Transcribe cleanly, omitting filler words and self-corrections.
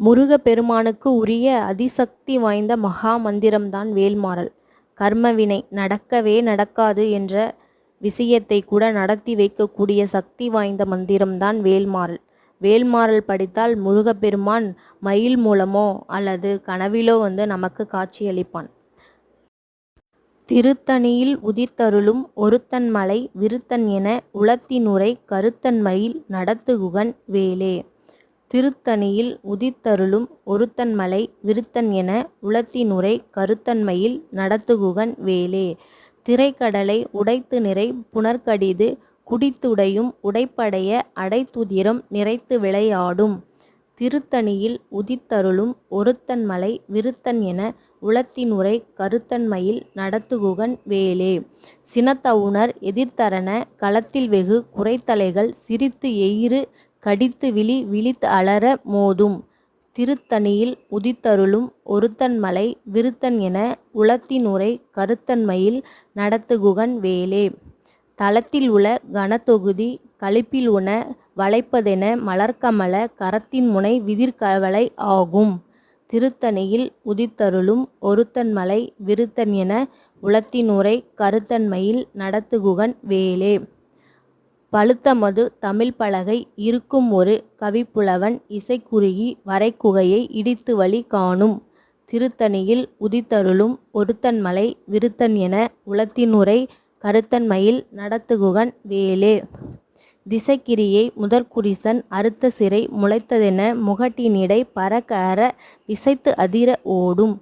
முருகப்பெருமானுக்கு உரிய அதிசக்தி வாய்ந்த மகா மந்திரம்தான் வேல்மாறல். கர்மவினை நடக்கவே நடக்காது என்ற விஷயத்தை கூட நடத்தி வைக்கக்கூடிய சக்தி வாய்ந்த மந்திரம்தான் வேல்மாறல். வேல்மாறல் படித்தால் முருகப்பெருமான் மயில் மூலமோ அல்லது கனவிலோ நமக்கு காட்சியளிப்பான். திருத்தணியில் உதித்தருளும் ஒருத்தன்மலை விருத்தன் என உளத்தினுரை கருத்தன்மயில் நடத்துகுகன் வேலே. திருத்தணியில் உதித்தருளும் ஒருத்தன்மலை விருத்தன் என உளத்தினுரை கருத்தன்மயில் நடத்துகுகன் வேலே. திரைக்கடலை உடைத்து நிறை புனர்கடிது குடித்துடையும் உடைப்படைய அடைத்துதிரம் நிறைத்து விளையாடும். திருத்தணியில் உதித்தருளும் ஒருத்தன்மலை விருத்தன் என உளத்தினுரை கருத்தன்மயில் நடத்துகுகன் வேலே. சினத்தவுணர் எதிர்த்தரன களத்தில் வெகு குறைத்தலைகள் சிரித்து எயிறு கடித்து விழி விழித்து அலற மோதும். திருத்தணியில் உதித்தருளும் ஒருத்தன்மலை விருத்தன் என உளத்தினுரை கருத்தன்மயில் நடத்துகுகன் வேலே. தலத்தில் உள கனத்தொகுதி களிப்பில் உண வளைப்பதென மலர்க்கமல கரத்தின் முனை விதிர்கவலை ஆகும். திருத்தணியில் உதித்தருளும் ஒருத்தன்மலை விருத்தன் என உளத்தினுரை கருத்தன்மயில் நடத்துகுகன் வேலே. பழுத்தமது தமிழ் பலகை இருக்கும் ஒரு கவிப்புலவன் இசைக்குறுகி வரைக்குகையை இடித்து வழி காணும். திருத்தணியில் உதித்தருளும் ஒருத்தன்மலை விருத்தன் என உளத்தினுரை கருத்தன்மயில் நடத்துகுகன் வேலே. திசைக்கிரியை முதற்குரிசன் அறுத்த சிறை முளைத்ததென முகட்டினிடை பறக்க அற விசைத்து அதிர ஓடும்.